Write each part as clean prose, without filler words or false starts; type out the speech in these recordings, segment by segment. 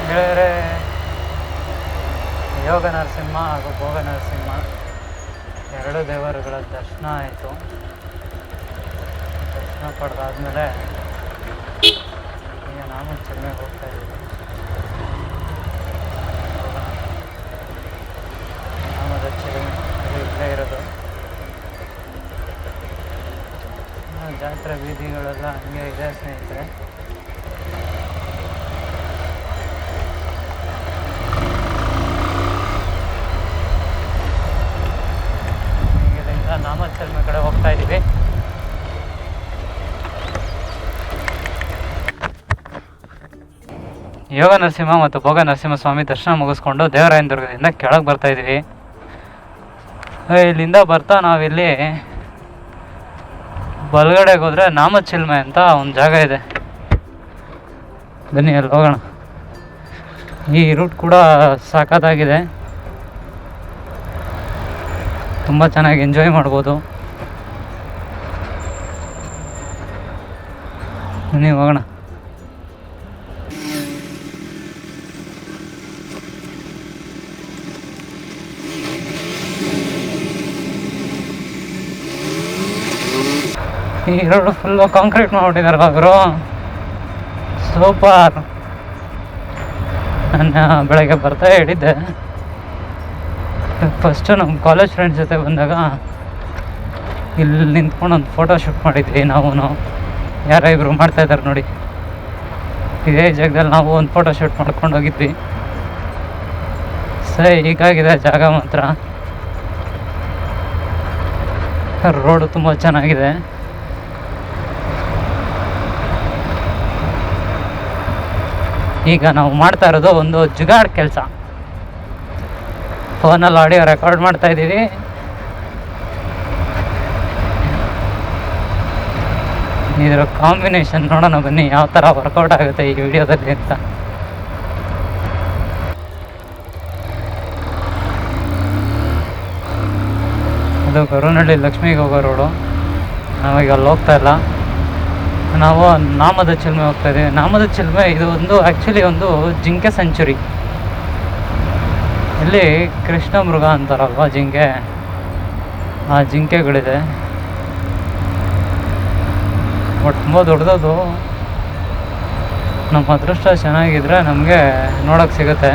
ಗೆಳೆಯರೆ, ಯೋಗ ನರಸಿಂಹ ಹಾಗೂ ಭೋಗ ನರಸಿಂಹ ಎರಡು ದೇವರುಗಳ ದರ್ಶನ ಆಯಿತು. ದರ್ಶನ ಪಡೆದಾದ್ಮೇಲೆ ಈಗ ನಾವು ಚೆನ್ನೈಗೆ ಹೋಗ್ತಾ ಇದ್ದೀವಿ. ಹೋಗೋಣ. ನಾಮದ ಚಿಲುಮೆ ಅದು ಇಲ್ಲೇ ಇರೋದು. ಜಾತ್ರೆ ಬೀದಿಗಳೆಲ್ಲ ಹಂಗೆ ಇದೆ ಸ್ನೇಹಿತರೆ. ಇಲ್ಲಿಂದ ನಾಮದ ಚಿಲುಮೆ ಕಡೆ ಹೋಗ್ತಾ ಇದ್ದೀವಿ. ಯೋಗ ನರಸಿಂಹ ಮತ್ತು ಭೋಗ ನರಸಿಂಹ ಸ್ವಾಮಿ ದರ್ಶನ ಮುಗಿಸ್ಕೊಂಡು ದೇವರಾಯನ ದುರ್ಗದಿಂದ ಕೆಳಗೆ ಬರ್ತಾ ಇದ್ದೀವಿ. ಇಲ್ಲಿಂದ ಬರ್ತಾ ನಾವಿಲ್ಲಿ ಬಲಗಡೆಗೆ ಹೋದರೆ ನಾಮದ ಚಿಲುಮೆ ಅಂತ ಒಂದು ಜಾಗ ಇದೆ. ಬನ್ನಿ ಅಲ್ಲಿ ಹೋಗೋಣ. ಈ ರೂಟ್ ಕೂಡ ಸಾಕಾಗಿದೆ, ತುಂಬ ಚೆನ್ನಾಗಿ ಎಂಜಾಯ್ ಮಾಡ್ಬೋದು. ಬನ್ನಿ ಹೋಗೋಣ. ಈ ರೋಡ್ ಫುಲ್ಲು ಕಾಂಕ್ರೀಟ್ ಮಾಡಿಬಿಟ್ಟಿದ್ದಾರೆ ಅವರು. ಸೂಪರ್. ನಾನು ಬೆಳಗ್ಗೆ ಬರ್ತಾ ಹೇಳಿದ್ದೆ, ಫಸ್ಟು ನಮ್ಮ ಕಾಲೇಜ್ ಫ್ರೆಂಡ್ಸ್ ಜೊತೆ ಬಂದಾಗ ಇಲ್ಲಿ ನಿಂತ್ಕೊಂಡು ಒಂದು ಫೋಟೋ ಶೂಟ್ ಮಾಡಿದ್ವಿ. ನಾವು ಯಾರೋ ಇಬ್ಬರು ಮಾಡ್ತಾಯಿದ್ದಾರೆ ನೋಡಿ, ಇದೇ ಜಾಗದಲ್ಲಿ ನಾವು ಒಂದು ಫೋಟೋ ಶೂಟ್ ಮಾಡ್ಕೊಂಡು ಹೋಗಿದ್ವಿ. ಸರಿ, ಹೀಗಾಗಿದೆ ಜಾಗ ಮಾತ್ರ. ರೋಡು ತುಂಬ ಚೆನ್ನಾಗಿದೆ. ಈಗ ನಾವು ಮಾಡ್ತಾ ಇರೋದು ಒಂದು ಜುಗಾಡ್ ಕೆಲಸ. ಫೋನಲ್ಲಿ ಆಡಿಯೋ ರೆಕಾರ್ಡ್ ಮಾಡ್ತಾ ಇದ್ದೀವಿ. ಇದರ ಕಾಂಬಿನೇಷನ್ ನೋಡೋಣ ಬನ್ನಿ, ಯಾವ ಥರ ವರ್ಕೌಟ್ ಆಗುತ್ತೆ ಈ ವಿಡಿಯೋದಲ್ಲಿ ಅಂತ. ಅದು ಗರುನಹಳ್ಳಿ ಲಕ್ಷ್ಮಿಗೆ ಹೋಗೋ ರೋಡು. ನಾವೀಗ ಅಲ್ಲಿ ಹೋಗ್ತಾ ಇಲ್ಲ, ನಾವು ನಾಮದ ಚಿಲುಮೆ ಹೋಗ್ತಾ ಇದ್ದೀವಿ. ನಾಮದ ಚಿಲುಮೆ ಇದು ಒಂದು ಆ್ಯಕ್ಚುಲಿ ಒಂದು ಜಿಂಕೆ ಸೆಂಚುರಿ. ಇಲ್ಲಿ ಕೃಷ್ಣ ಮೃಗ ಅಂತಾರಲ್ವ ಜಿಂಕೆ, ಆ ಜಿಂಕೆಗಳಿದೆ. ಬಟ್ ತುಂಬ ದೊಡ್ಡದು. ನಮ್ಮ ಅದೃಷ್ಟ ಚೆನ್ನಾಗಿದ್ರೆ ನಮಗೆ ನೋಡೋಕ್ಕೆ ಸಿಗುತ್ತೆ.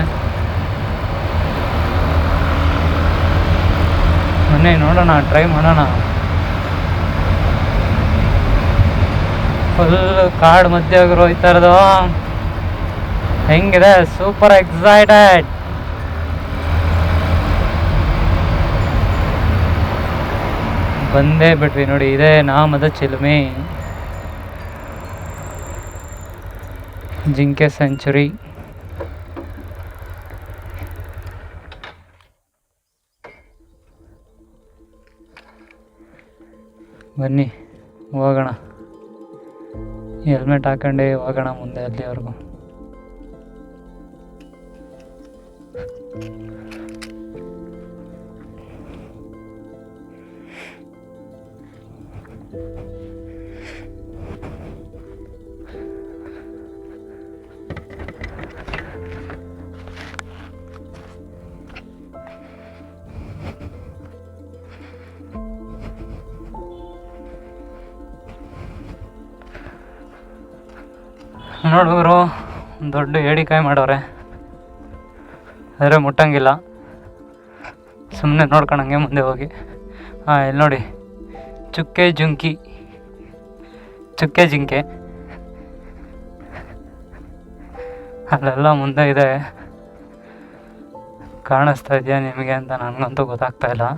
ಬನ್ನಿ ನೋಡೋಣ, ಟ್ರೈ ಮಾಡೋಣ. ಫುಲ್ ಕಾಡು ಮಧ್ಯೆ ಹೋಗ್ತಾ ಇರೋದು. ಹೆಂಗಿದೆ? Super excited. ಬಂದೇ ಬಿಟ್ವಿ ನೋಡಿ, ಇದೇ ನಾಮದ ಚಿಲುಮೆ, ಜಿಂಕೆ ಸೆಂಚುರಿ. ಬನ್ನಿ ಹೋಗೋಣ. ಹೆಲ್ಮೆಟ್ ಹಾಕೊಂಡೇ ಹೋಗೋಣ ಮುಂದೆ ಅಲ್ಲಿವರೆಗೂ. ನೋಡಿದ್ರು ದೊಡ್ಡ ಏಡಿಕಾಯಿ ಮಾಡವ್ರೆ, ಆದರೆ ಮುಟ್ಟಂಗಿಲ್ಲ, ಸುಮ್ಮನೆ ನೋಡ್ಕೊಳಂಗೆ ಮುಂದೆ ಹೋಗಿ. ಇಲ್ಲಿ ನೋಡಿ, ಚುಕ್ಕೆ ಜಿಂಕೆ ಅಲ್ಲೆಲ್ಲ ಮುಂದೆ ಇದೆ. ಕಾಣಿಸ್ತಾ ಇದೆಯಾ ನಿಮಗೆ ಅಂತ ನನಗಂತೂ ಗೊತ್ತಾಗ್ತಾ ಇಲ್ಲ.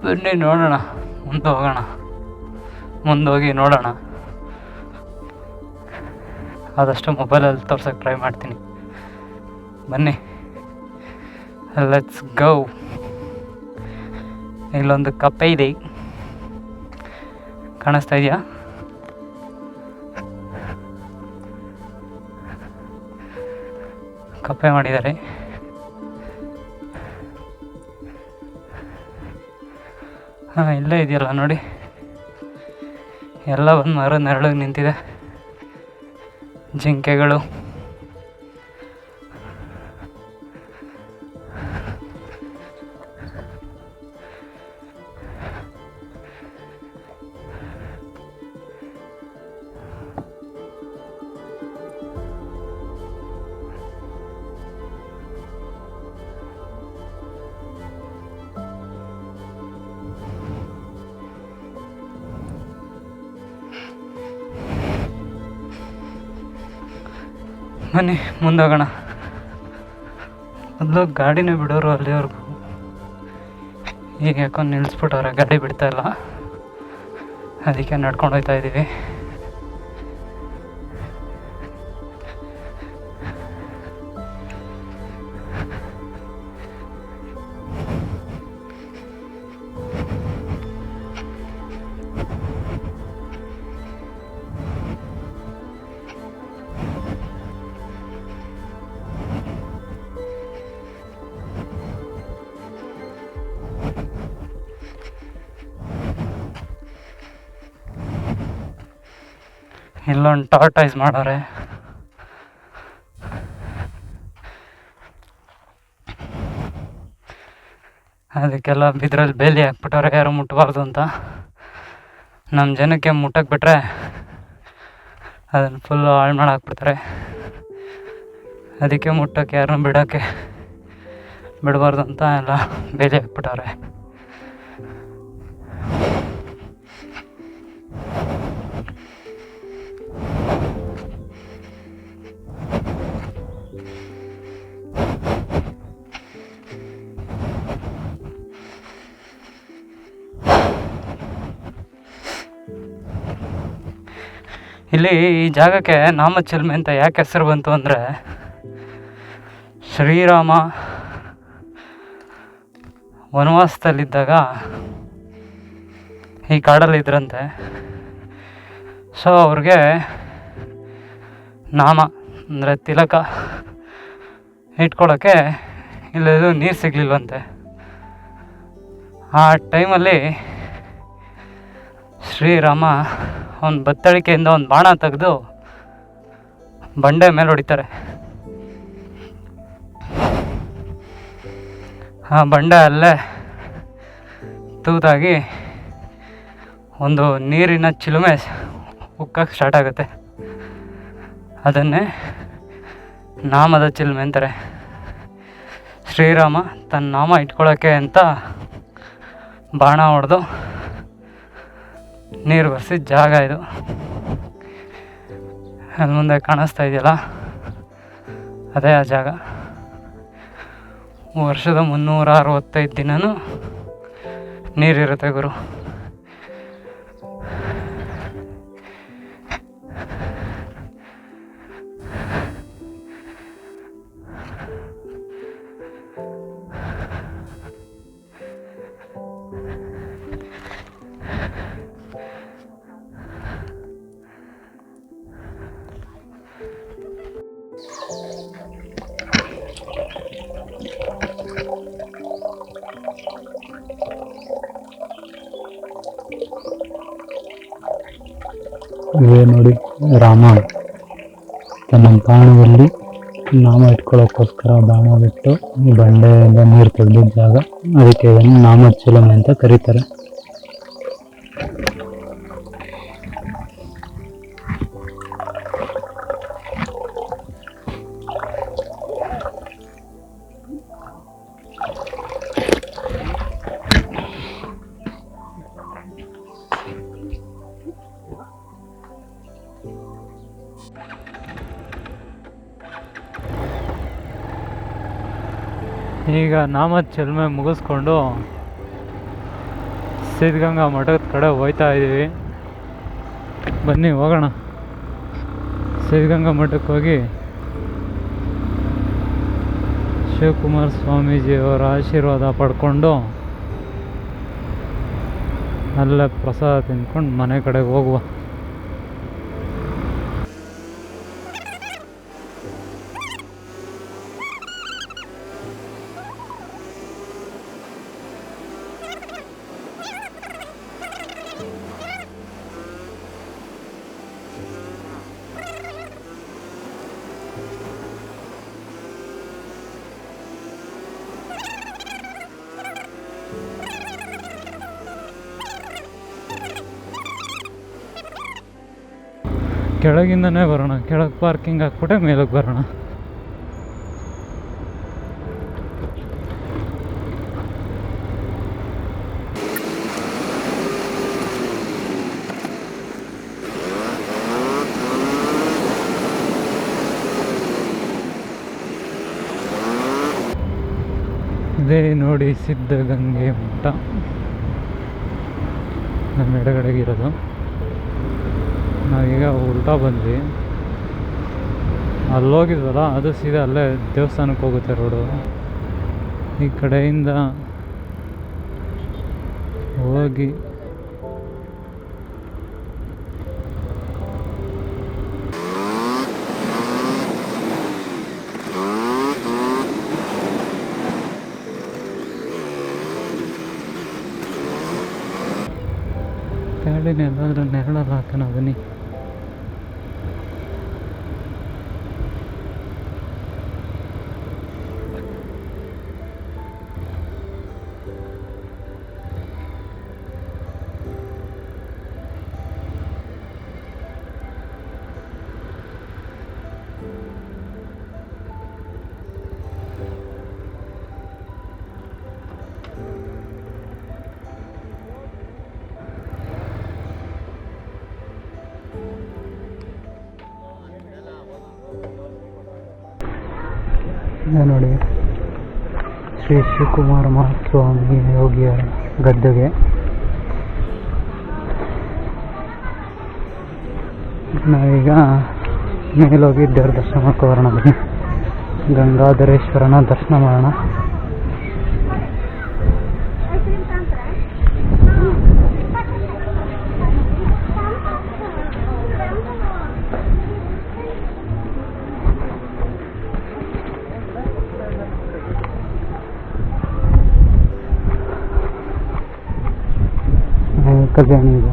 ಬನ್ನಿ ನೋಡೋಣ, ಮುಂದೆ ಹೋಗೋಣ, ಮುಂದೋಗಿ ನೋಡೋಣ. ಆದಷ್ಟು ಮೊಬೈಲಲ್ಲಿ ತೋರ್ಸೋಕ್ಕೆ ಟ್ರೈ ಮಾಡ್ತೀನಿ. ಬನ್ನಿ, ಲೆಟ್ಸ್ ಗೋ. ಇಲ್ಲೊಂದು ಕಪ್ಪೆ ಇದೆ, ಕಾಣಿಸ್ತಾ ಇದೆಯಾ? ಕಪ್ಪೆ ಮಾಡಿದ್ದಾರೆ. ಇಲ್ಲೇ ಇದೆಯಲ್ಲ ನೋಡಿ, ಎಲ್ಲ ಒಂದು ಮರದ ನೆರಳಿಗೆ ನಿಂತಿದೆ. ಜಿಂಕೆಗಳು ಬನ್ನಿ ಮುಂದೋಗೋಣ. ಮೊದಲು ಗಾಡಿನೇ ಬಿಡೋರು ಅಲ್ಲಿವರೆಗೂ. ಈಗ ಯಾಕೋ ನಿಲ್ಲಿಸ್ಬಿಟ್ಟವ್ರೆ, ಗಾಡಿ ಬಿಡ್ತಾಯಿಲ್ಲ, ಅದಕ್ಕೆ ನಡ್ಕೊಂಡು ಹೋಗ್ತಾ ಇದ್ದೀವಿ. ಇಲ್ಲೊಂದು ಟಾರ್ಟೈಸ್ ಮಾಡೋರೆ. ಅದಕ್ಕೆಲ್ಲ ಬಿದ್ರಲ್ಲಿ ಬೇಲಿ ಹಾಕ್ಬಿಟ್ಟವ್ರೆ, ಯಾರು ಮುಟ್ಟಬಾರ್ದು ಅಂತ. ನಮ್ಮ ಜನಕ್ಕೆ ಮುಟ್ಟಕ್ಕೆ ಬಿಟ್ರೆ ಅದನ್ನು ಫುಲ್ಲು ಹಾಳು ಮಾಡಾಕ್ಬಿಡ್ತಾರೆ. ಅದಕ್ಕೆ ಮುಟ್ಟಕ್ಕೆ ಯಾರನ್ನೂ ಬಿಡೋಕ್ಕೆ ಬಿಡಬಾರ್ದು ಅಂತ ಎಲ್ಲ ಬೇಲಿ ಹಾಕ್ಬಿಟ್ಟವ್ರೆ. ಇಲ್ಲಿ ಈ ಜಾಗಕ್ಕೆ ನಾಮಚಿಲುಮೆ ಅಂತ ಯಾಕೆ ಹೆಸರು ಬಂತು ಅಂದರೆ, ಶ್ರೀರಾಮ ವನವಾಸದಲ್ಲಿದ್ದಾಗ ಈ ಕಾಡಲ್ಲಿ ಇದ್ರಂತೆ. ಸೊ ಅವ್ರಿಗೆ ನಾಮ ಅಂದರೆ ತಿಲಕ ಇಟ್ಕೊಳ್ಳೋಕ್ಕೆ ಇಲ್ಲೆಲ್ಲೂ ನೀರು ಸಿಗಲಿಲ್ವಂತೆ. ಆ ಟೈಮಲ್ಲಿ ಶ್ರೀರಾಮ ಒಂದು ಬತ್ತಳಿಕೆಯಿಂದ ಒಂದು ಬಾಣ ತೆಗೆದು ಬಂಡೆ ಮೇಲೆ ಹೊಡಿತಾರೆ. ಆ ಬಂಡೆ ಅಲ್ಲೇ ತೂತಾಗಿ ಒಂದು ನೀರಿನ ಚಿಲುಮೆ ಉಕ್ಕಕ್ಕೆ ಸ್ಟಾರ್ಟ್ ಆಗುತ್ತೆ. ಅದನ್ನೇ ನಾಮದ ಚಿಲುಮೆ ಅಂತಾರೆ. ಶ್ರೀರಾಮ ತನ್ನ ನಾಮ ಇಟ್ಕೊಳ್ಳೋಕ್ಕೆ ಅಂತ ಬಾಣ ಹೊಡೆದು ನೀರು ಬರ್ಸಿದ ಜಾಗ ಇದು. ಅಲ್ಲಿ ಮುಂದೆ ಕಾಣಿಸ್ತಾ ಇದೆಯಲ್ಲ, ಅದೇ ಆ ಜಾಗ. ವರ್ಷದ 365 ದಿನವೂ ನೀರಿರುತ್ತೆ ಗುರು. ಇವೇ ನೋಡಿ, ರಾಮ ತನ್ನ ಬಾಣದಲ್ಲಿ ನಾಮ ಇಟ್ಕೊಳ್ಳೋಕ್ಕೋಸ್ಕರ ಬಾಣ ಬಿಟ್ಟು ಬಂಡೆಯಿಂದ ನೀರು ತೆಗೆದಿದ್ದ ಜಾಗ. ಅದಕ್ಕೆ ಇದನ್ನು ನಾಮಚಿಲುಮೆ ಅಂತ ಕರೀತಾರೆ. ಈಗ ನಾಮಚಿಲುಮೆ ಮುಗಿಸ್ಕೊಂಡು ಸಿದ್ಧಗಂಗಾ ಮಠದ ಕಡೆ ಹೋಗ್ತಾ ಇದ್ದೀವಿ. ಬನ್ನಿ ಹೋಗೋಣ. ಸಿದ್ಧಗಂಗಾ ಮಠಕ್ಕೆ ಹೋಗಿ ಶಿವಕುಮಾರ ಸ್ವಾಮೀಜಿಯವರ ಆಶೀರ್ವಾದ ಪಡ್ಕೊಂಡು ಅಲ್ಲೇ ಪ್ರಸಾದ ತಿಂದ್ಕೊಂಡು ಮನೆ ಕಡೆಗೆ ಹೋಗುವ. ಕೆಳಗಿಂದನೇ ಬರೋಣ, ಕೆಳಗೆ ಪಾರ್ಕಿಂಗ್ ಹಾಕ್ಬಿಟ್ಟೆ ಮೇಲಕ್ಕೆ ಬರೋಣ. ಇದೇ ನೋಡಿ ಸಿದ್ಧಗಂಗೆ ಮಠ ನಮ್ಮ ಎಡಗಡೆಗಿರೋದು. ನಾವೀಗ ಉಲ್ಟಾ ಬಂದ್ವಿ, ಅಲ್ಲೋಗಿದ್ವಲ್ಲ ಅದು ಸೀದಾ ಅಲ್ಲೇ ದೇವಸ್ಥಾನಕ್ಕೆ ಹೋಗುತ್ತೆ ರೋಡು. ಈ ಕಡೆಯಿಂದ ಹೋಗಿ ಗಾಡಿನ ಎಲ್ಲಾದ್ರೂ ನೆರಳಲ್ಲ ಹಾಕೋಣ ಬನ್ನಿ. ನೋಡಿ ಶ್ರೀ ಶಿವಕುಮಾರ ಮಹಾಸ್ವಾಮಿ ಯೋಗಿಯರ ಗದ್ದೆಗೆ ನಾವೀಗ ಮೇಲೋಗಿ ದೇವ್ರ ದರ್ಶನ ಮಾಡ್ಕೊಬರೋಣ ಬನ್ನಿ. ಗಂಗಾಧರೇಶ್ವರನ ದರ್ಶನ ಮಾಡೋಣ. ಕಲ್ಯಾಣಿ ಇದೆ.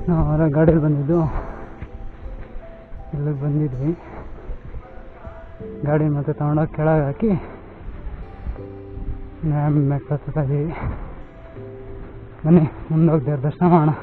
ನಾವು ಅವರ ಗಾಡಿಯಲ್ಲಿ ಬಂದಿದ್ದು, ಇಲ್ಲಿಗೆ ಬಂದಿದ್ವಿ. ಗಾಡಿ ಮತ್ತೆ ತಗೊಂಡೋಗಿ ಕೆಳಗೆ ಹಾಕಿ ಮೆಟ್ಲ ಸುತ್ತಾ ಇದ್ದೀವಿ. ಬನ್ನಿ ಮುಂದೋಗಿ ದೇವ್ರ ದರ್ಶನ ಮಾಡೋಣ.